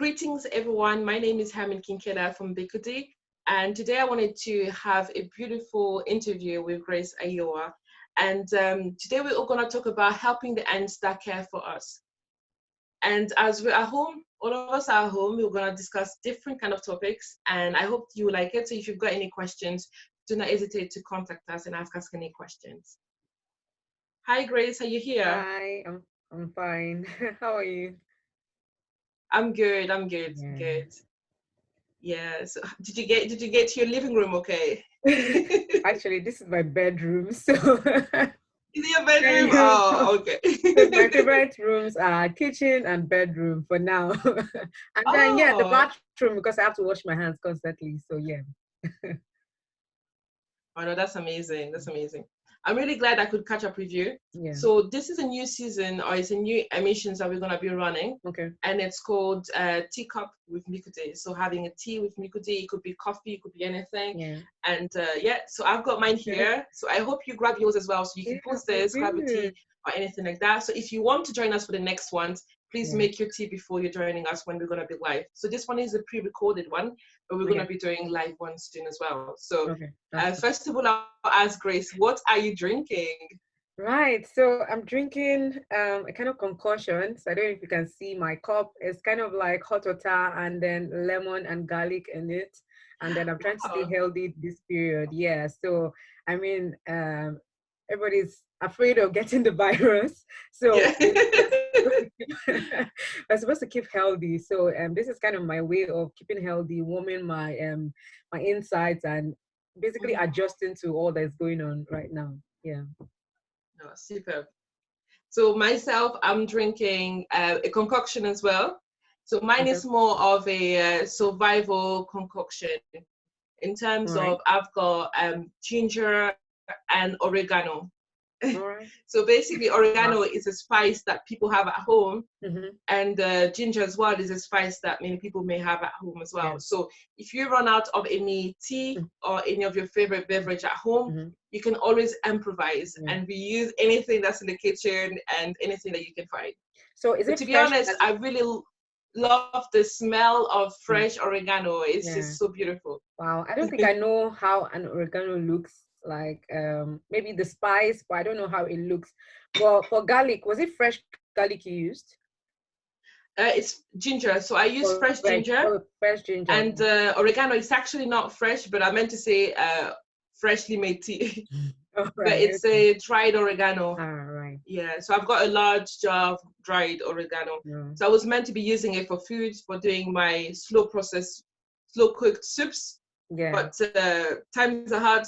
Greetings, everyone. My name is Hamin Kinkela from Bikudi, and today I wanted to have a beautiful interview with Grace Ayoa. And today we're all going to talk about helping the ants that care for us. And as we're at home, all of us are at home, we're going to discuss different kind of topics, and I hope you like it. So if you've got any questions, do not hesitate to contact us and ask us any questions. Hi, Grace. Are you here? Hi, I'm fine. How are you? I'm good. I'm good. Yeah. Good. Yeah. So did you get to your living room okay? Actually, this is my bedroom, so In your yeah, bedroom? yeah. Oh, okay. So my favorite rooms are kitchen and bedroom for now. And then yeah, the Oh, bathroom because I have to wash my hands constantly. So yeah. oh no, that's amazing. That's amazing. I'm really glad I could catch up with you. Yeah. So this is a new season, or it's a new emissions that we're gonna be running, Okay. and it's called Teacup with Mikude. So having a tea with Mikude, it could be coffee, it could be anything, Yeah. and yeah. So I've got mine here. So I hope you grab yours as well, so you Yeah, can post I this, grab a do. tea or anything like that. So if you want to join us for the next ones, please Yeah. make your tea before you're joining us when we're gonna be live. So this one is a pre-recorded one, but we're gonna Okay. be doing live one soon as well. So Okay. That's good. first of all, I'll ask Grace, what are you drinking? Right, so I'm drinking a kind of concoction. So I don't know if you can see my cup. It's kind of like hot water and then lemon and garlic in it. And then I'm trying to stay Wow. healthy this period. Yeah, so I mean, everybody's afraid of getting the virus. So Yeah. we're supposed to keep, we're supposed to keep healthy. So this is kind of my way of keeping healthy, warming my insides and basically Mhm. adjusting to all that's going on right now. Yeah. No, super. So myself, I'm drinking a concoction as well. So mine Okay. is more of a survival concoction in All terms right. of I've got ginger and oregano. All right. So basically, Wow. oregano is a spice that people have at home, Mm-hmm. and ginger as well is a spice that many people may have at home as Yeah. well. So if you run out of any tea or any of your favorite beverage at home, Mm-hmm. you can always improvise Yeah. and reuse anything that's in the kitchen and anything that you can find. So is But it to be fresh honest, garlic? I really love the smell of Mm. fresh oregano. It's Yeah. just so beautiful. Wow. I don't think I know how an oregano looks like. Maybe the spice, but I don't know how it looks. But for garlic, was it fresh garlic you used? It's ginger, so I use Or fresh red? ginger, Oh, fresh ginger. and oregano is actually not fresh, but I meant to say freshly made tea. All But right. it's Okay. a dried oregano. All right. Yeah, so I've got a large jar of dried oregano. Yeah. So I was meant to be using it for food, for doing my slow process, slow cooked soups. Yeah. But times are hard,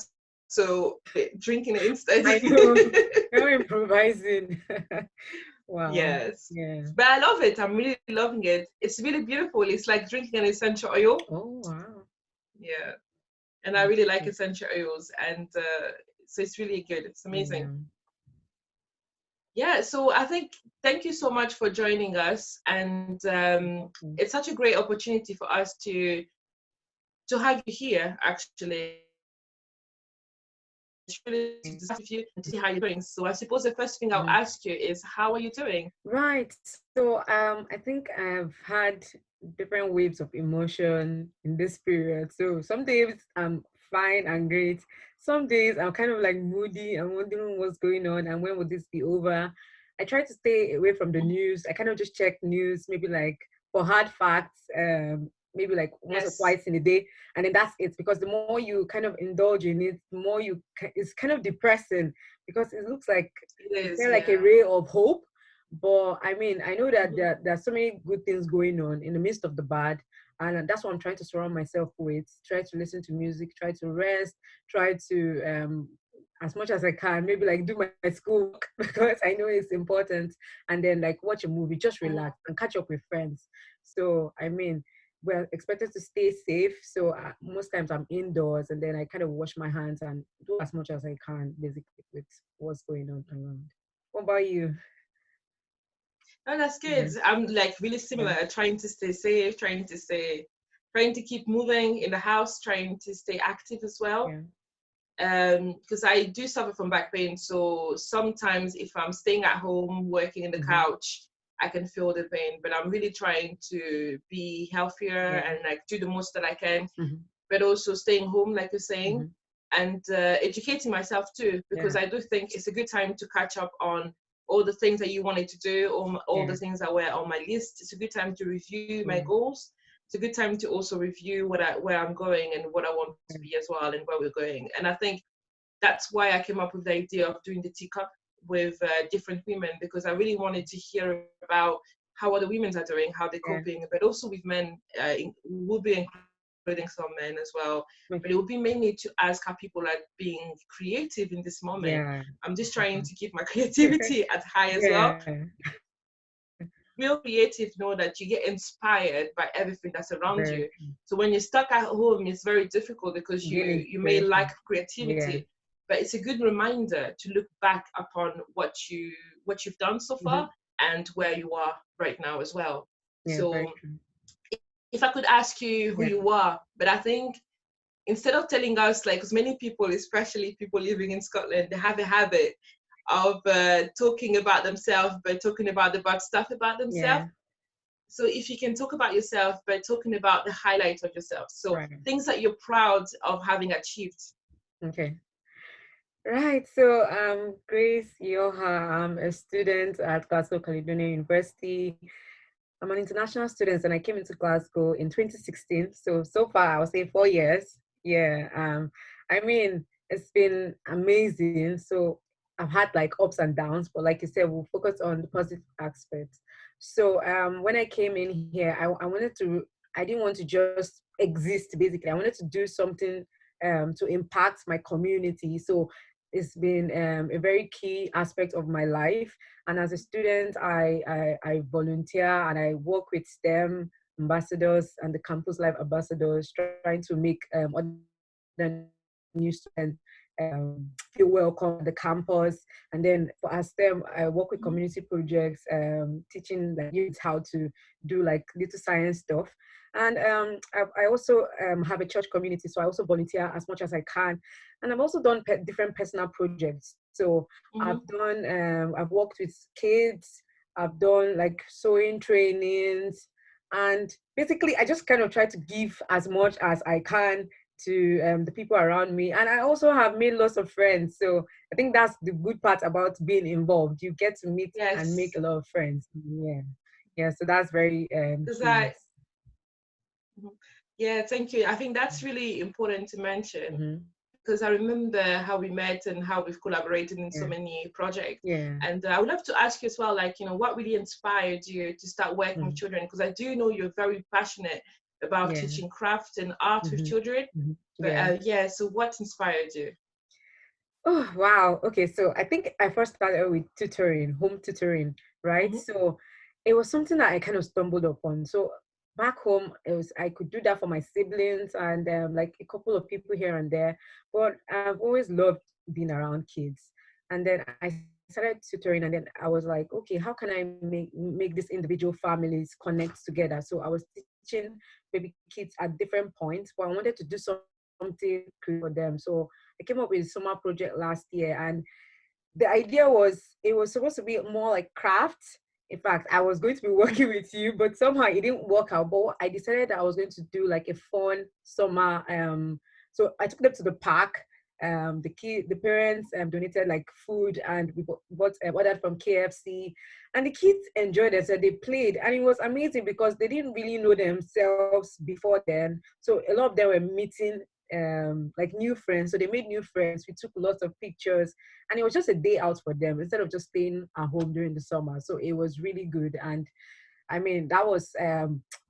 so drinking it instead. I know. You're improvising. Wow. Yes. Yeah. But I love it. I'm really loving it. It's really beautiful. It's like drinking an essential oil. Oh, wow. Yeah. And I That's really like good. essential oils. And so it's really good. It's amazing. Yeah. Yeah, so I think thank you so much for joining us, and Welcome. it's such a great opportunity for us to have you here actually, to really to discuss with you and to see how you're doing. So I suppose the first thing I'll Yeah. ask you is, how are you doing? Right. So I think I've had different waves of emotion in this period. So some days I'm fine and great. Some days I'm kind of like moody and wondering what's going on and when will this be over. I try to stay away from the news. I kind of just check news, maybe like for hard facts, maybe like once or Yes, twice in a day, and then that's it. Because the more you kind of indulge in it, the more it's kind of depressing because it looks like it it's is. kind of like a Yeah. ray of hope, but I mean, I know that Mhm. there are so many good things going on in the midst of the bad. And that's what I'm trying to surround myself with. Try to listen to music, try to rest, try to, as much as I can, maybe like do my schoolwork because I know it's important. And then like watch a movie, just Mhm. relax and catch up with friends. So, I mean, we're expected to stay safe. So most times I'm indoors and then I kind of wash my hands and do as much as I can, basically, with what's going on around. What about you? Oh, that's Yeah. good. I'm like really Yeah. similar, trying to stay safe, trying to keep moving in the house, trying to stay active as well. Yeah. Because I do suffer from back pain. So sometimes if I'm staying at home, working in the Hmm. couch, I can feel the pain. But I'm really trying to be healthier and like do the most that I can, but also staying home, like you're saying, and educating myself too, because I do think it's a good time to catch up on all the things that you wanted to do, or all the things that were on my list. It's a good time to review my goals. It's a good time to also review where I'm going and what I want to be as well, and where we're going. And I think that's why I came up with the idea of doing the teacup with different women, because I really wanted to hear about how other women are doing, how they're coping, but also with men. We'll be including some men as well, but it will be mainly to ask how people are being creative in this moment. I'm just trying to keep my creativity at high as well. Real creative know that you get inspired by everything that's around you. So when you're stuck at home, it's very difficult because you may lack creativity. But it's a good reminder to look back upon what you've done so far and where you are right now as well. So if I could ask you who you are, but I think instead of telling us, like, because many people, especially people living in Scotland, they have a habit of talking about themselves, but talking about the bad stuff about themselves. So if you can talk about yourself, but talking about the highlights of yourself. So things that you're proud of having achieved. Right, so Grace Yoha, I'm a student at Glasgow Caledonian University. I'm an international student and I came into Glasgow in 2016. So far I would say 4 years. I mean, it's been amazing. So I've had like ups and downs, but like you said, we'll focus on the positive aspects. So when I came in here, I didn't want to just exist basically. I wanted to do something to impact my community. So it's been a very key aspect of my life. And as a student, I volunteer and I work with STEM ambassadors and the Campus Life ambassadors, trying to make other new students feel welcome at the campus. And then for STEM, I work with community projects, teaching like youth how to do like little science stuff. And I also have a church community, so I also volunteer as much as I can. And I've also done different personal projects. So I've worked with kids, I've done like sewing trainings, and basically I just kind of try to give as much as I can to the people around me. And I also have made lots of friends. So I think that's the good part about being involved. You get to meet and make a lot of friends. So that's very yeah, thank you. I think that's really important to mention, because I remember how we met and how we've collaborated in so many projects. And I would love to ask you as well, like, what really inspired you to start working with children? Because I do know you're very passionate about teaching craft and art with children. But so what inspired you? Oh, wow. Okay, so I think I first started with tutoring, home tutoring, right? So it was something that I kind of stumbled upon. So back home, I could do that for my siblings and like a couple of people here and there. But I've always loved being around kids. And then I started tutoring, and then I was like, okay, how can I make these individual families connect together? So I was teaching baby kids at different points, but I wanted to do something for them. So I came up with a summer project last year, and the idea was it was supposed to be more like crafts. In fact, I was going to be working with you, but somehow it didn't work out. But I decided that I was going to do like a fun summer. So I took them to the park. The parents donated like food, and we ordered from KFC, and the kids enjoyed it. So they played, and it was amazing because they didn't really know themselves before then. So a lot of them were meeting like new friends. So they made new friends. We took lots of pictures, and it was just a day out for them instead of just staying at home during the summer. So it was really good. And I mean, that was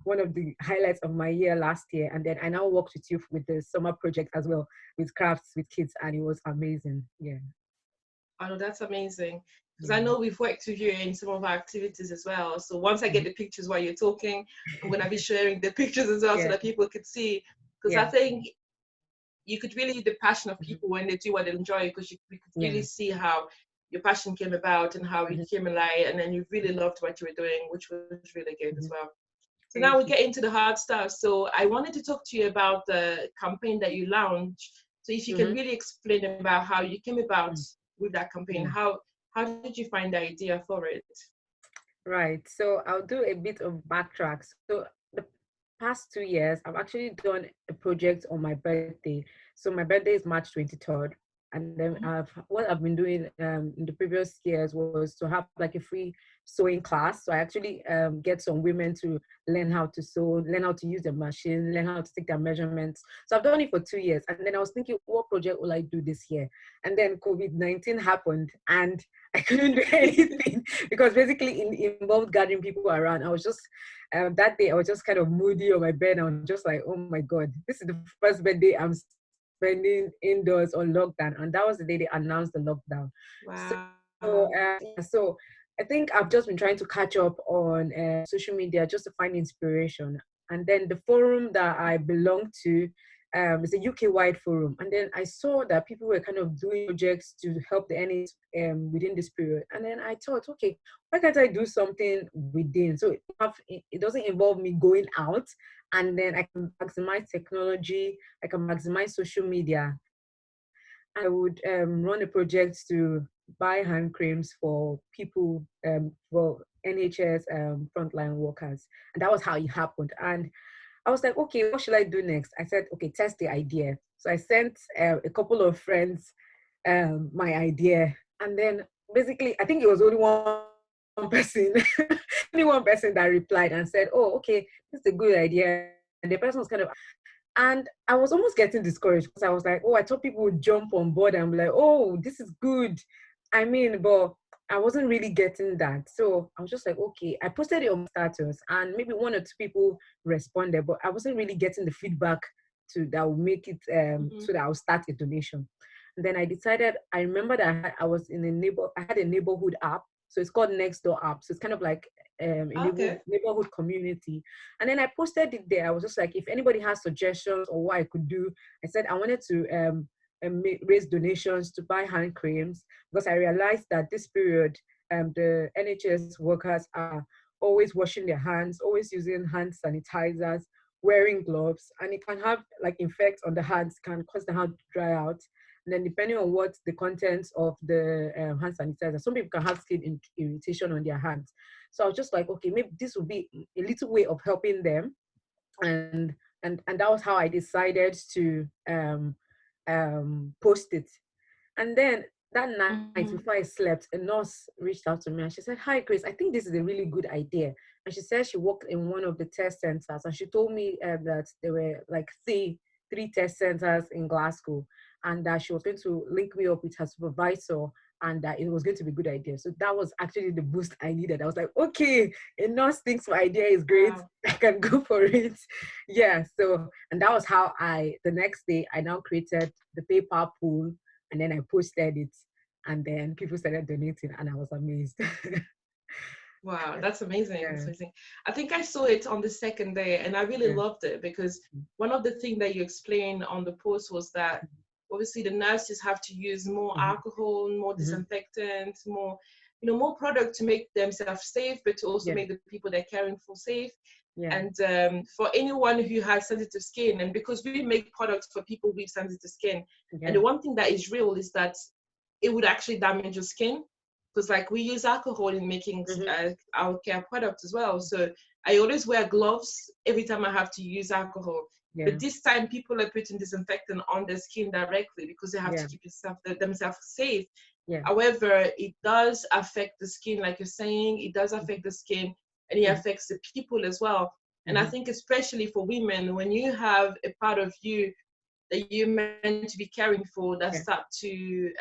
one of the highlights of my year last year. And then I now worked with you with the summer project as well, with crafts with kids, and it was amazing. I know, that's amazing. Because I know we've worked with you in some of our activities as well. So once I get the pictures while you're talking, I'm going to be sharing the pictures as well so that people could see. Because I think you could really see the passion of people when they do what they enjoy, because we could really see how your passion came about and how it came alive, and then you really loved what you were doing, which was really good as well. So now we get into the hard stuff. So I wanted to talk to you about the campaign that you launched. So if you can really explain about how you came about with that campaign, how did you find the idea for it? Right. So I'll do a bit of backtrack. So the past 2 years, I've actually done a project on my birthday. So my birthday is March 23rd. And then what I've been doing in the previous years was to have like a free sewing class. So I actually get some women to learn how to sew, learn how to use the machine, learn how to take their measurements. So I've done it for 2 years. And then I was thinking, what project will I do this year? And then COVID-19 happened and I couldn't do anything because basically it involved gathering people around. I was just that day I was just kind of moody on my bed. I was just like, oh my god, this is the first birthday I'm spending indoors on lockdown, and that was the day they announced the lockdown. Wow. So I think I've just been trying to catch up on social media just to find inspiration. And then the forum that I belong to is a UK-wide forum. And then I saw that people were kind of doing projects to help the NHS within this period. And then I thought, okay, why can't I do something within? So it doesn't involve me going out, and then I can maximize technology, I can maximize social media. I would run a project to buy hand creams for people, for NHS frontline workers. And that was how it happened. And I was like, okay, what should I do next? I said, okay, test the idea. So I sent a couple of friends my idea. And then basically, I think it was only one person, only one person that replied and said, oh, okay, this is a good idea. And the person was kind of, and I was almost getting discouraged because I was like, oh, I thought people would jump on board and be like, oh, this is good. I mean, but I wasn't really getting that. So I was just like, okay, I posted it on status and maybe one or two people responded, but I wasn't really getting the feedback to that would make it Mm-hmm. so that I'll start a donation. And then I decided, I remember that I was in I had a neighborhood app. So it's called Nextdoor app. So it's kind of like a Okay. neighborhood community. And then I posted it there. I was just like, if anybody has suggestions or what I could do, I said I wanted to raise donations to buy hand creams because I realized that this period, the NHS workers are always washing their hands, always using hand sanitizers, wearing gloves, and it can have like effects on the hands, can cause the hand to dry out. And then depending on what the contents of the hand sanitizer, some people can have skin irritation on their hands. So I was just like, okay, maybe this would be a little way of helping them. And and that was how I decided to post it. And then that night Mm-hmm. before I slept, a nurse reached out to me and she said, hi, Grace, I think this is a really good idea. And she said she worked in one of the test centers and she told me that there were like three test centers in Glasgow and that she was going to link me up with her supervisor and that it was going to be a good idea. So that was actually the boost I needed. I was like, okay, a nurse thinks my idea is great. Wow. I can go for it. Yeah. So, and that was how the next day, I now created the PayPal pool and then I posted it and then people started donating and I was amazed. Wow, that's amazing. That's Yeah. amazing. I think I saw it on the second day and I really Yeah. loved it because one of the things that you explained on the post was that obviously the nurses have to use more Mhm. alcohol, more Mhm. disinfectant, more, more product to make themselves safe, but to also Yeah. make the people they're caring for safe. Yeah. And for anyone who has sensitive skin, and because we make products for people with sensitive skin, and Yeah. the one thing that is real is that it would actually damage your skin because like we use alcohol in making Mhm. our care products as well. So I always wear gloves every time I have to use alcohol. Yeah. But this time people are putting disinfectant on their skin directly because they have to Yeah. keep themselves safe. Yeah. However, it does affect the skin, like you're saying, it does affect the skin and it Mhm. affects the people as well. And I Mhm. think especially for women, when you have a part of you that you're meant to be caring for that Yeah. start to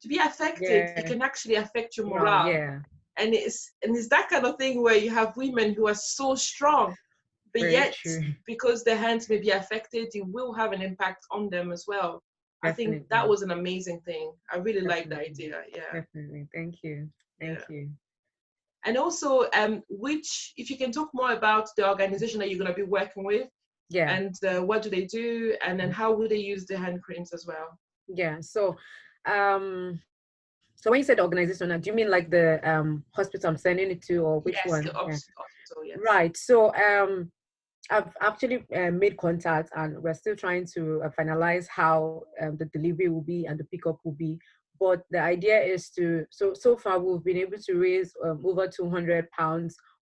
to be affected, it Yeah. can actually affect your Wow. morale. Yeah. And it's that kind of thing where you have women who are so strong, but Very yet true. because their hands may be affected, it will have an impact on them as well. I think that Definitely. was an amazing thing. I really like the Definitely. idea. Yeah, Definitely. Thank you. yeah. Thank you. And also, which if you can talk more about the organization that you're going to be working with, Yeah. and what do they do, and then how will they use the hand creams as well? Yeah. Um, so when you said organization, do you mean like the hospital I'm sending it to, or which Yes, the one? Yeah. hospital. Yes. Right. So I've actually made contact, and we're still trying to finalize how the delivery will be and the pickup will be. But the idea is to, so far we've been able to raise over £200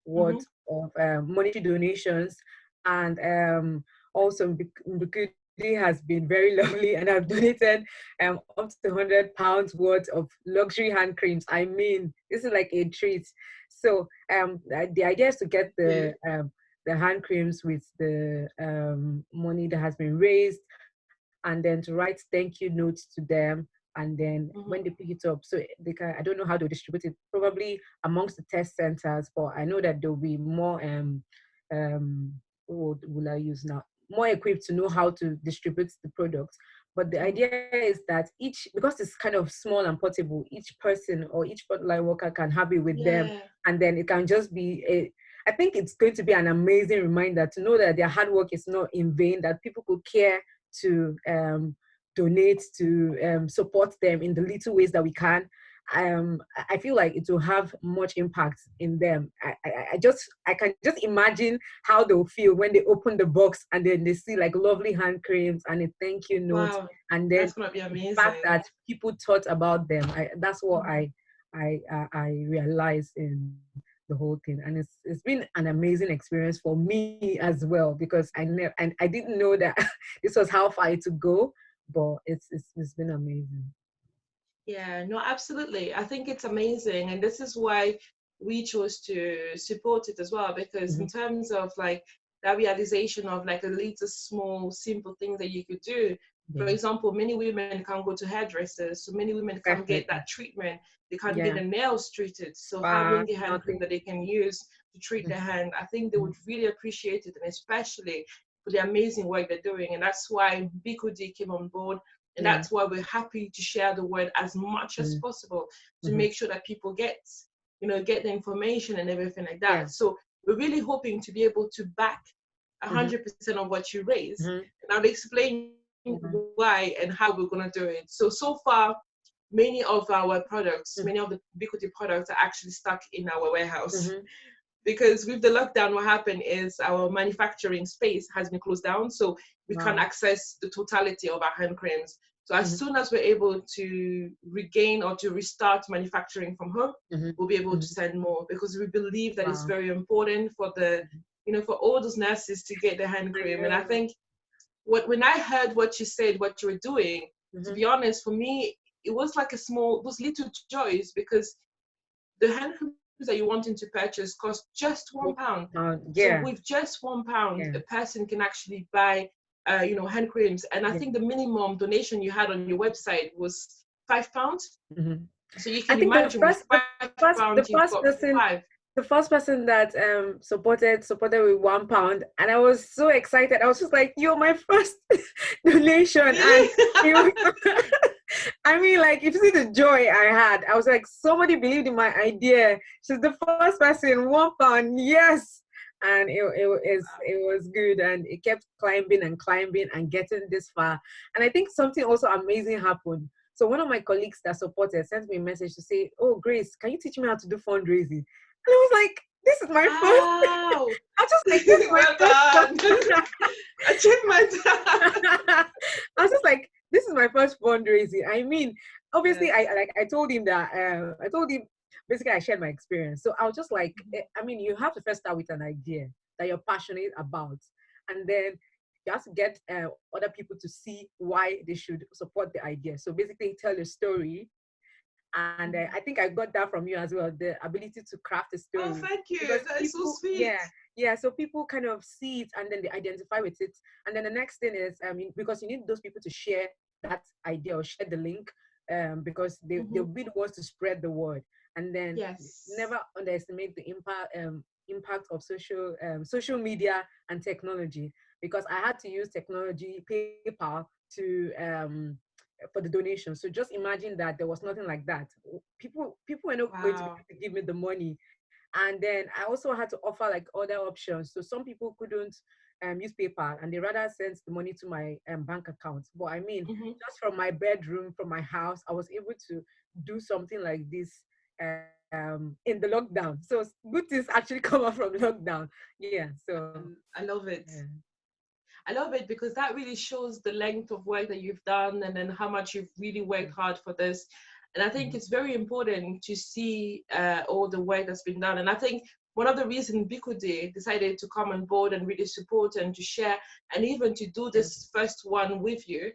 Mm-hmm. worth of monetary donations. And also Mbukudi has been very lovely and have donated up to £100 worth of luxury hand creams. I mean, this is like a treat. So the idea is to get the hand creams with the money that has been raised, and then to write thank you notes to them. And then Mm-hmm. when they pick it up, so they can, I don't know how to distribute it, probably amongst the test centers, but I know that there'll be more what will I use now, more equipped to know how to distribute the products. But the Mm-hmm. idea is that each, because it's kind of small and portable, each person or each frontline worker can have it with them, Yeah. and then it can just be a, I think it's going to be an amazing reminder to know that their hard work is not in vain, that people could care to donate, to support them in the little ways that we can. I feel like it will have much impact in them. I can just imagine how they'll feel when they open the box and then they see like lovely hand creams and a thank you note, Wow. and then That's gonna be the fact amazing. that people thought about them. That's what Mm-hmm. I realized in the whole thing. And it's been an amazing experience for me as well, because I didn't know that this was how far it would go, but it's been amazing. Yeah, no, absolutely. I think it's amazing. And this is why we chose to support it as well, because Mm-hmm. in terms of like that realization of like a little small, simple thing that you could do. For Yeah, example, many women can't go to hairdressers, so many women can't get definitely. that treatment. They can't get Yeah, their nails treated. So far having a hand cream nothing. that they can use to treat their hand, I think they would really appreciate it, and especially for the amazing work they're doing. And that's why Bikudi came on board, and Yeah. that's why we're happy to share the word as much as possible to Mm-hmm. make sure that people get, get the information and everything like Yeah. that. So we're really hoping to be able to back Mm-hmm. 100% of what you raise. Mm-hmm. And I'll explain Mm-hmm. why and how we're going to do it. So far, many of our products, Mm-hmm. many of the Bicoty products are actually stuck in our warehouse. Mm-hmm. Because with the lockdown, what happened is our manufacturing space has been closed down, so we can't Wow. access the totality of our hand creams. So as Mm-hmm. soon as we're able to regain or to restart manufacturing from home, Mm-hmm. we'll be able to Mm-hmm. send more, because we believe that it's Wow. very important for the, for all those nurses to get their hand I cream. And I know. think when I heard what you said, what you were doing, to Mm-hmm. be honest, for me, it was like those little joys, because the hand creams that you're wanting to purchase cost just £1. So Yeah. with just £1, Yeah. a person can actually buy, hand creams. And I Yeah. think the minimum donation you had on your website was £5. Mm-hmm. So you I can think imagine with £5, the you've first got person five. the first person that supported with £1, and I was so excited. I was just like, "You're my first donation," and Really? it was, I mean, like, if you see the joy I had, I was like, somebody believed in my idea. She's the first person, £1, yes. And it was good, and it kept climbing and climbing and getting this far. And I think something also amazing happened. So one of my colleagues that supported sent me a message to say, "Oh, Grace, can you teach me how to do fundraising?" And I was like, "This is my first." Wow. I was just like, "This is my Well first done. fundraising." Achievement. I was just like, "This is my first fundraising." I mean, obviously, Yeah. I told him that I told him basically I shared my experience. So I was just like, I mean, you have to first start with an idea that you're passionate about, and then you have to get other people to see why they should support the idea. So basically, tell a story. And I think I got that from you as well, the ability to craft a Oh, story. thank you. Because That is so people, sweet. yeah, so people kind of see it and then they identify with it. And then the next thing is, because you need those people to share that idea or share the link, because they'll Hmm. be the ones to spread the word. And then Yes. never underestimate the impact of social media and technology, because I had to use technology, PayPal, to for the donation. So just imagine that there was nothing like that. People were not going to be Wow. able to give me the money. And then I also had to offer like other options. So some people couldn't use PayPal, and they rather sent the money to my bank account. But I mean, Hmm. just from my bedroom, from my house, I was able to do something like this in the lockdown. So good things actually come out from lockdown. Yeah. So I love it. yeah. I love it because that really shows the length of work that you've done, and then how much you've really worked hard for this. And I think it's very important to see all the work that's been done. And I think one of the reasons Bikude decided to come on board and really support and to share and even to do this first one with you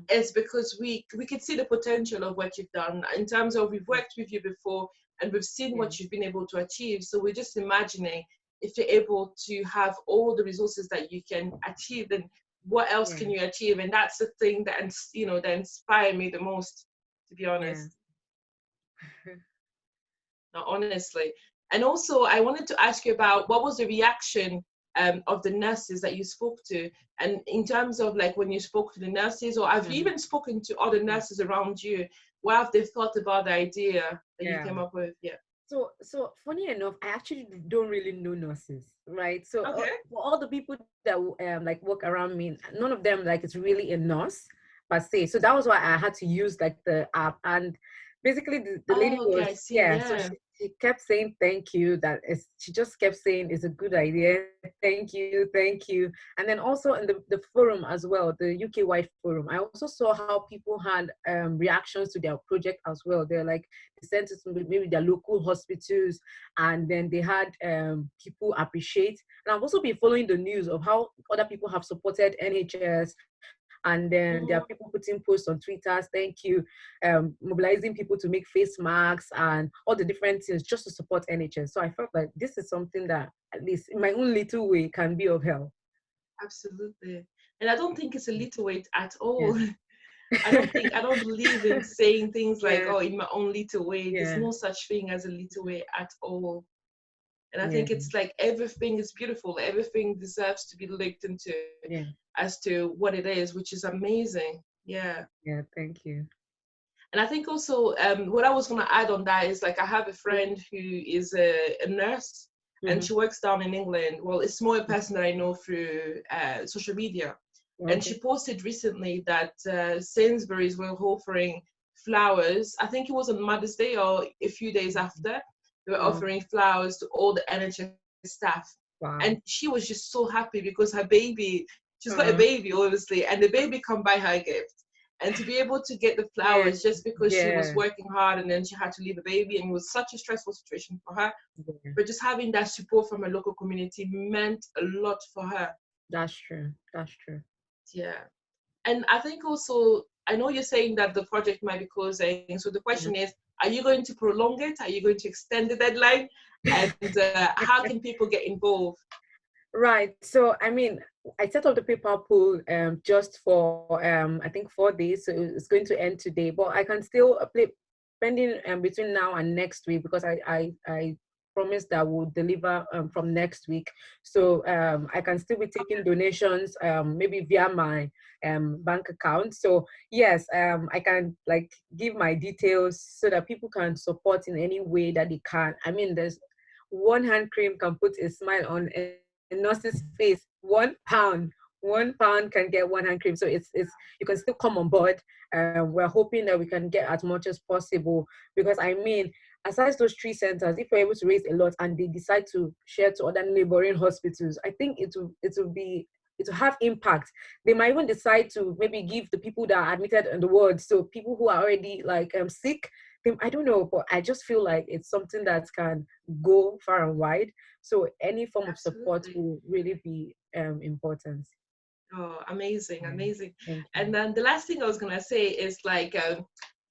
is because we could see the potential of what you've done in terms of we've worked with you before and we've seen what you've been able to achieve. So we're just imagining if you're able to have all the resources that you can achieve, then what else can you achieve? And that's the thing that that inspired me the most, to be honest. No, honestly. And also, I wanted to ask you about what was the reaction of the nurses that you spoke to, and in terms of like when you spoke to the nurses, or have you even spoken to other nurses around you? What have they thought about the idea that you came up with? Yeah. So funny enough, I actually don't really know nurses, right? So Okay. for all the people that like work around me, none of them like is really a nurse per se. So that was why I had to use like the app. And basically the lady Oh, okay, was, I see. so Yeah. she kept saying thank you. She just kept saying it's a good idea. Thank you, thank you. And then also in the forum as well, the UK wide forum, I also saw how people had reactions to their project as well. They're like, they sent it to maybe their local hospitals, and then they had people appreciate. And I've also been following the news of how other people have supported NHS, and then there are people putting posts on Twitter, thank you, mobilizing people to make face masks and all the different things just to support NHS. So I felt like this is something that, at least in my own little way, can be of help. Absolutely. And I don't think it's a little weight at all. Yeah. I don't believe in saying things like, Yeah. oh, in my own little way. There's Yeah. no such thing as a little way at all. And I Yeah. think it's like everything is beautiful. Everything deserves to be looked into Yeah. as to what it is, which is amazing. Yeah. Yeah. Thank you. And I think also what I was going to add on that is like I have a friend who is a nurse and she works down in England. Well, it's more a person that I know through social media. And she posted recently that Sainsbury's were offering flowers. I think it was on Mother's Day or a few days after. They were offering flowers to all the NHS staff. Wow. And she was just so happy because her baby, she's got a baby, obviously, and the baby come buy her a gift. And to be able to get the flowers just because she was working hard and then she had to leave a baby and it was such a stressful situation for her. But just having that support from a local community meant a lot for her. That's true. That's true. Yeah. And I think also, I know you're saying that the project might be closing. So the question is, are you going to prolong it? Are you going to extend the deadline? And how can people get involved? Right. So, I mean, I set up the paper pool just for, I think, 4 days. So it's going to end today. But I can still play pending between now and next week, because I promised that we'll deliver from next week. So I can still be taking donations maybe via my bank account. So yes, I can like give my details so that people can support in any way that they can. I mean, there's one hand cream can put a smile on a nurse's face. £1. £1 can get one hand cream. So it's you can still come on board. We're hoping that we can get as much as possible, because I mean, aside those 3 centers, if we're able to raise a lot and they decide to share to other neighboring hospitals, I think it will have impact. They might even decide to maybe give the people that are admitted in the ward, so people who are already like sick. I don't know, but I just feel like it's something that can go far and wide. So any form of support will really be important. Oh, amazing, amazing. Thank you. And then the last thing I was gonna say is like,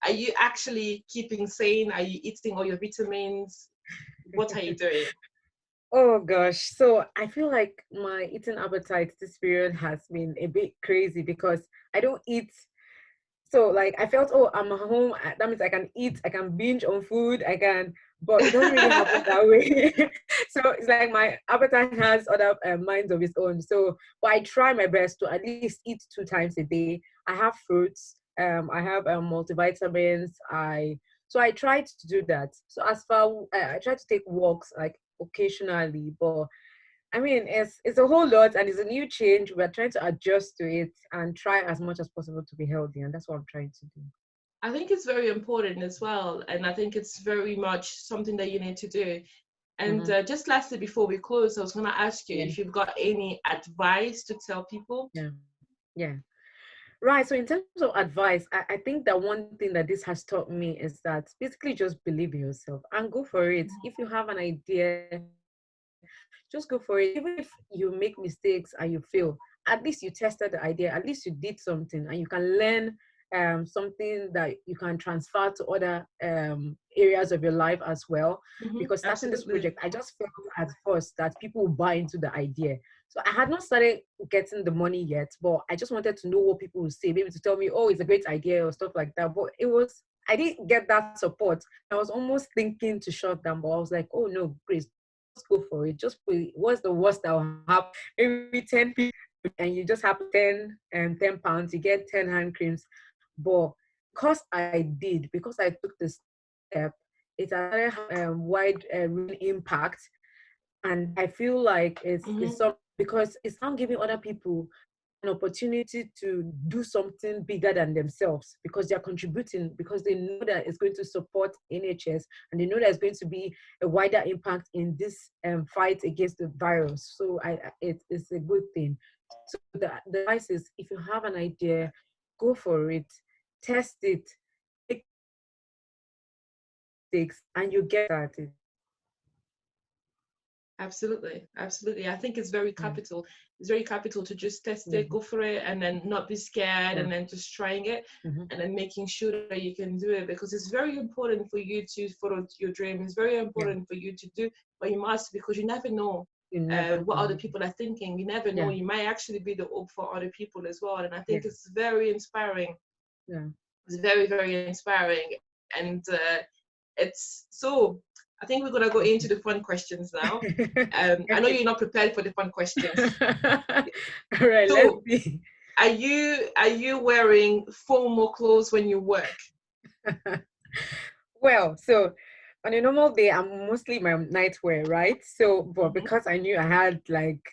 are you actually keeping sane? Are you eating all your vitamins? What are you doing? Oh gosh, so I feel like my eating appetite this period has been a bit crazy because I don't eat. So like I felt, oh, I'm home. That means I can eat, I can binge on food, but it doesn't really happen that way. So it's like my appetite has other minds of its own. So, but I try my best to at least eat 2 times a day. I have fruits. I have multivitamins. So I tried to do that. So as far I try to take walks like occasionally, but I mean, it's a whole lot and it's a new change. We're trying to adjust to it and try as much as possible to be healthy. And that's what I'm trying to do. I think it's very important as well. And I think it's very much something that you need to do. And just lastly, before we close, I was going to ask you if you've got any advice to tell people. Yeah. Right. So in terms of advice, I think that one thing that this has taught me is that basically just believe in yourself and go for it. If you have an idea, just go for it. Even if you make mistakes and you fail, at least you tested the idea, at least you did something and you can learn something that you can transfer to other areas of your life as well. Because starting this Absolutely. project, I just felt at first that people will buy into the idea. So I had not started getting the money yet, but I just wanted to know what people would say, maybe to tell me, oh, it's a great idea or stuff like that. But I didn't get that support. I was almost thinking to shut down, but I was like, oh no, Grace, just go for it. Just put it. What's the worst that will happen? Maybe 10 people and you just have 10 and £10, you get 10 hand creams. But because I took this step, it had a wide impact. And I feel like it's some because it's now giving other people an opportunity to do something bigger than themselves because they're contributing, because they know that it's going to support NHS and they know that it's going to be a wider impact in this fight against the virus. So it's a good thing. So the advice is, if you have an idea, go for it, test it, make mistakes, and you get at it. Absolutely, absolutely. I think it's very Mm. capital. It's very capital to just test Yeah. it, go for it, and then not be scared, Yeah. and then just trying it, Mm-hmm. and then making sure that you can do it, because it's very important for you to follow your dream. It's very Yeah. important for you to do what you must, because you never know You never what other know. people are thinking. You never know. Yeah. You might actually be the hope for other people as well. And I Yeah. think it's very inspiring. Yeah. It's very, very inspiring. And it's so, I think we're going to go into the fun questions now. I know Okay. you're not prepared for the fun questions. All right, let's So, see. are you wearing formal clothes when you work? Well, so on a normal day, I'm mostly my nightwear, right? So, but Mm-hmm. because I knew I had like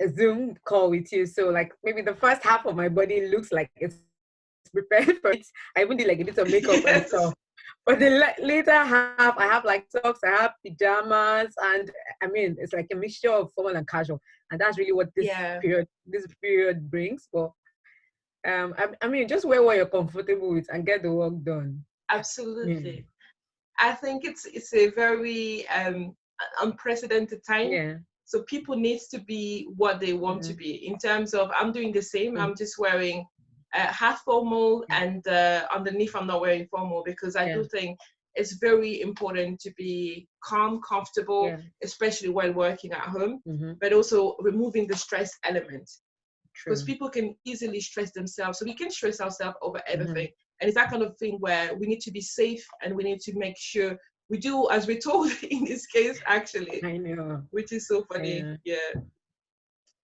a Zoom call with you, so like maybe the first half of my body looks like it's prepared for it. I even did like a little makeup and Yes. stuff. But the later half, I have like socks, I have pajamas, and I mean, it's like a mixture of formal and casual, and that's really what Yeah, this period brings. But I mean, just wear what you're comfortable with and get the work done. Yeah, absolutely. I think it's a very unprecedented time. yeah, So people need to be what they want to mm-hmm. be. In terms of, I'm doing the same. Mm-hmm. I'm just wearing half formal, and underneath I'm not wearing formal, because I Yeah, do think it's very important to be calm, comfortable, yeah, especially while working at home, mm-hmm. but also removing the stress element, because True. people can easily stress themselves. So we can stress ourselves over Mm-hmm. everything. And it's that kind of thing where we need to be safe, and we need to make sure we do as we're told in this case, actually, I know. which is so I funny. know. Yeah.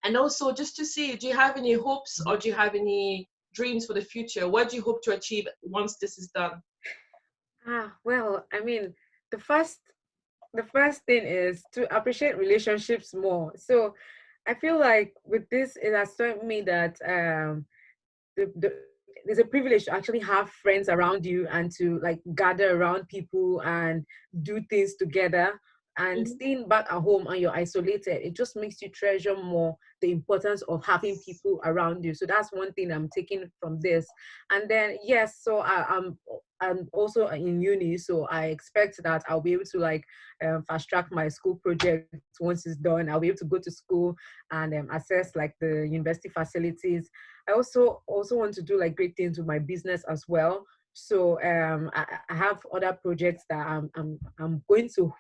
And also, just to see, do you have any hopes, or do you have any dreams for the future? What do you hope to achieve once this is done? Well, I mean, the first the first thing is to appreciate relationships more. So I feel like with this, it has taught me that there's a privilege to actually have friends around you and to like gather around people and do things together. And Mm-hmm. staying back at home and you're isolated, it just makes you treasure more the importance of having people around you. So that's one thing I'm taking from this. And then yes, so I'm also in uni, so I expect that I'll be able to like fast track my school project once it's done. I'll be able to go to school and access like the university facilities. I also want to do like great things with my business as well. So I have other projects that I'm going to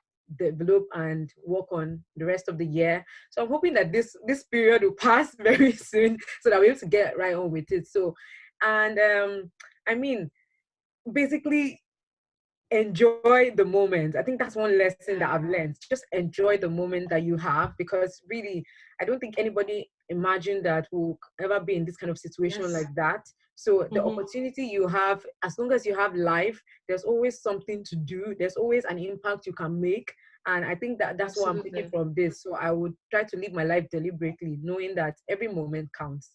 develop and work on the rest of the year. So I'm hoping that this period will pass very soon so that we're able to get right on with it. So and I mean basically enjoy the moment. I think that's one lesson that Yeah. I've learned. Just enjoy the moment that you have, because really, I don't think anybody imagined that will ever be in this kind of situation Yes. like that. So the Mm-hmm. opportunity you have, as long as you have life, there's always something to do. There's always an impact you can make. And I think that that's what I'm taking Absolutely. from this. So I would try to live my life deliberately, knowing that every moment counts.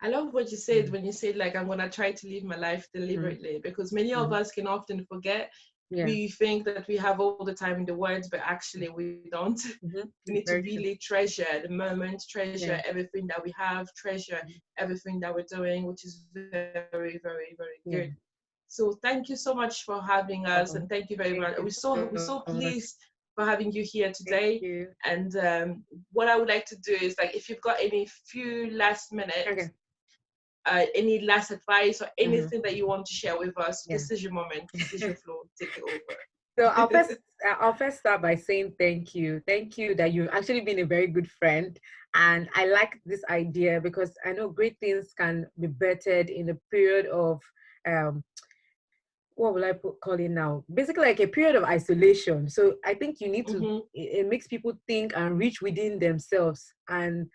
I love what you said Mm. when you said, like, I'm gonna try to live my life Mm. deliberately, because many of Mm. us can often forget. Yeah. We think that we have all the time in the world, but actually we don't. We need to Very true. really treasure the moment, Yeah. treasure everything that we have, treasure everything that we're doing, which is very, very, very Yeah. good. So thank you so much for having us, Welcome. and thank you very Thank much. you We're so so much. pleased for having you here Thank today. you. And what I would like to do is, like, if you've got any few last Okay. minutes, any last advice or Mm-hmm. anything that you want to share with us, Yeah. this is your moment. This is your floor. Take it So I'll over. first start by saying thank you. Thank you that you've actually been a very good friend. And I like this idea because I know great things can be bettered in a period of um what will call it now? Basically like a period of isolation. So I think you need to Hmm. it makes people think and reach within themselves, and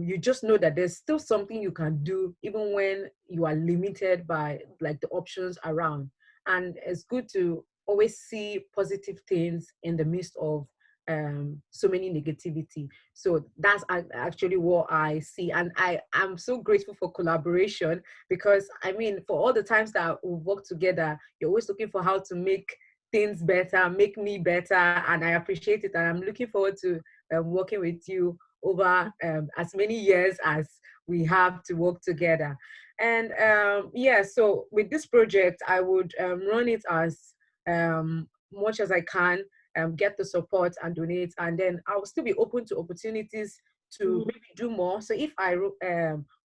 you just know that there's still something you can do even when you are limited by like the options around. And it's good to always see positive things in the midst of so many negativity. So that's actually what I see, and I am so grateful for collaboration, because I mean, for all the times that we've worked together, you're always looking for how to make things better, make me better, and I appreciate it. And I'm looking forward to working with you over as many years as we have to work together. And yeah, so with this project, I would run it as much as I can, get the support and donate, and then I'll still be open to opportunities to Hmm. maybe do more. So if I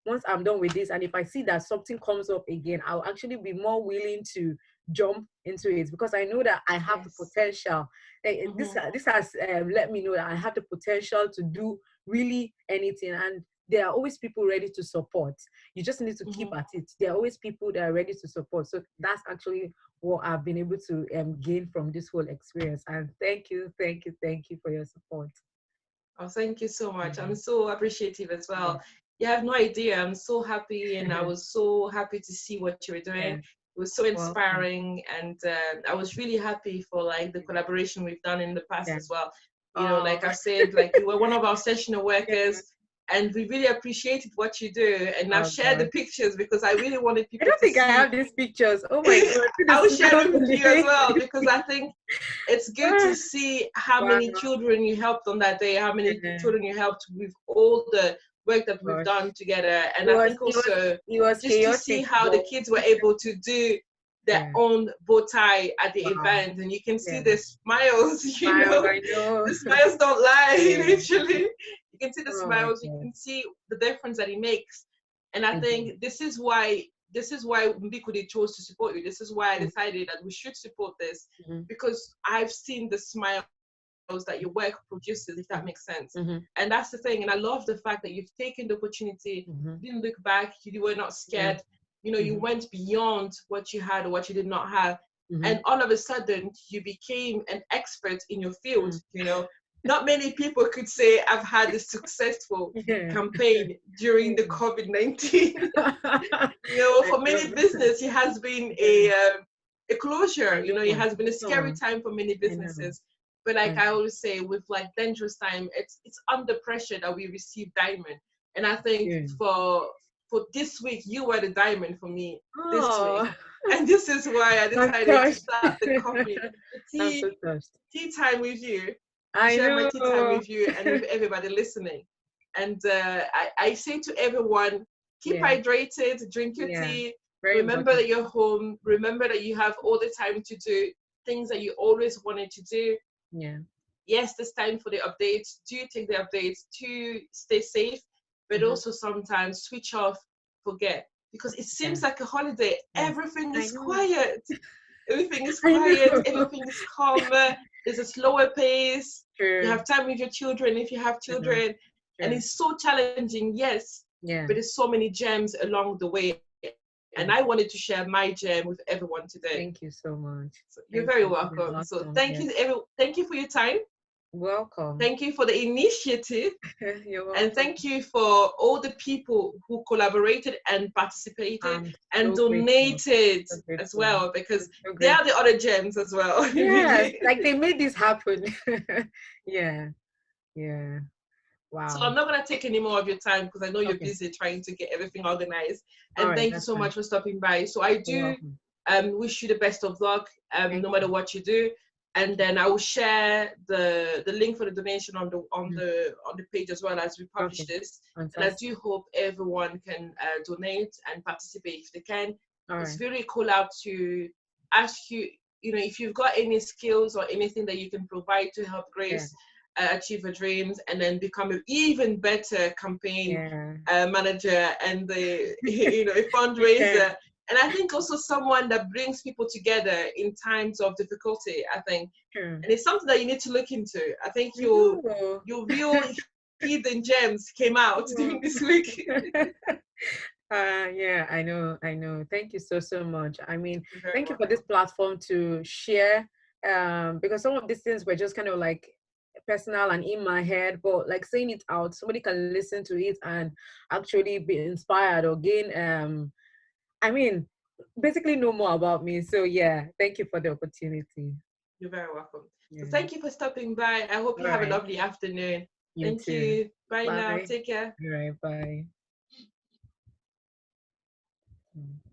once I'm done with this, and if I see that something comes up again, I'll actually be more willing to jump into it, because I know that I have the Yes. potential. Hmm. This has let me know that I have the potential to do really anything, and there are always people ready to support. You just need to keep Hmm. at it. There are always people that are ready to support. So that's actually what I've been able to gain from this whole experience. And thank you for your support. Oh, thank you so much. I'm Mhm. so appreciative as Yeah, well. You have no idea. I'm so happy, and I was so happy to see what you were doing. yeah. It was so Welcome. inspiring, and I was really happy for like the collaboration we've done in the past Yeah. as well. You know, Oh, like I've said, like you were one of our sessional yeah. workers, and we really appreciated what you do. And I've Oh shared the God. pictures because I really wanted I people don't to think I see. have these pictures. Oh my God. See the I will share smiles them on with the you as well face. because I think it's good to see how Wow. many children you helped on that day, how many Yeah. children you helped with all the work that we've Gosh. done together. And It I was think it was also it was just to see chaotic, how the but kids were able to do their yeah. own bow tie at the Wow. event. And you can see Yeah. the smiles, Smiles, I know. the smiles don't lie, Yeah. literally. You can see the Oh my smiles, you God. can see the difference that it makes. And I Again. think this is why Mbikudi chose to support you. This is why I decided that we should support this Mm-hmm. because I've seen the smiles that your work produces, if that makes sense. Mm-hmm. And that's the thing. And I love the fact that you've taken the opportunity, Mm-hmm. you didn't look back, you were not Yeah. scared, you Mm-hmm. went beyond what you had or what you did not have. Mm-hmm. And all of a sudden, you became an expert in your field. Not many people could say, I've had a successful Yeah. campaign during the COVID-19. I For many know. business, it has been Yeah. a closure. I It know. has been a scary Oh, time for many I know. businesses. But like I I always say, with like dangerous time, it's under pressure that we receive diamond. And I think know. for this week, you were the diamond for me this week. Oh, And this is why I I'm decided to touched. start the coffee, the I'm tea so touched. tea time with you, to I share my tea time know. with you and with everybody listening. And I say to everyone, keep Yeah, hydrated, drink your yeah. tea, Very remember important. that you're home, remember that you have all the time to do things that you always wanted to do. Yeah. Yes, there's time for the updates. Do take the updates to stay safe, but Mm-hmm. also sometimes switch off, forget. Because it Yeah. seems like a holiday. Yes. Everything I is know. quiet. Everything is I quiet, know. everything is calmer, there's a slower pace. You True. have time with your children if you have True. children. And True. it's so challenging, yes, Yeah. but there's so many gems along the way. And I Yeah. wanted to share my gem with everyone today. Thank you so much. So you're Thank very you. You're welcome. So awesome. thank Yeah. you, thank you for your time. Welcome. Thank you for the initiative. You're And welcome. thank you for all the people who collaborated and participated I'm and so grateful. donated So as grateful. well, I'm because so they are grateful. the other gems as well, Yes, really. like they made this happen. Yeah. Yeah. So Wow. I'm not going to take any more of your time because I know you're Okay. busy trying to get everything organized. All And right. thank you That's so fine. much for stopping by. So I You're do welcome. wish you the best of luck, Thank no matter you. what you do. And then I will share the link for the donation on Mhm. the page as well as we publish Okay, this. And I fantastic. do hope everyone can donate and participate if they can. All It's right. very cool out to ask you, if you've got any skills or anything that you can provide to help Yeah, Grace achieve her dreams and then become an even better campaign yeah. manager and the a You can. fundraiser, and I think also someone that brings people together in times of difficulty. I think, Sure. and it's something that you need to look into. I think We will. your real hidden gems came out during Will. this week. Yeah, I know, I know. Thank you so, so much. I mean, You're very thank you for this welcome. platform to share, because some of these things were just kind of like personal and in my head, but like saying it out, somebody can listen to it and actually be inspired or gain, I mean, basically know more about me. So yeah, thank you for the opportunity. You're very welcome. So Yeah. thank you for stopping by. I hope All you have a right. lovely afternoon. You Thank too. you. Bye now. Bye. Take care. All right. Bye. Mm.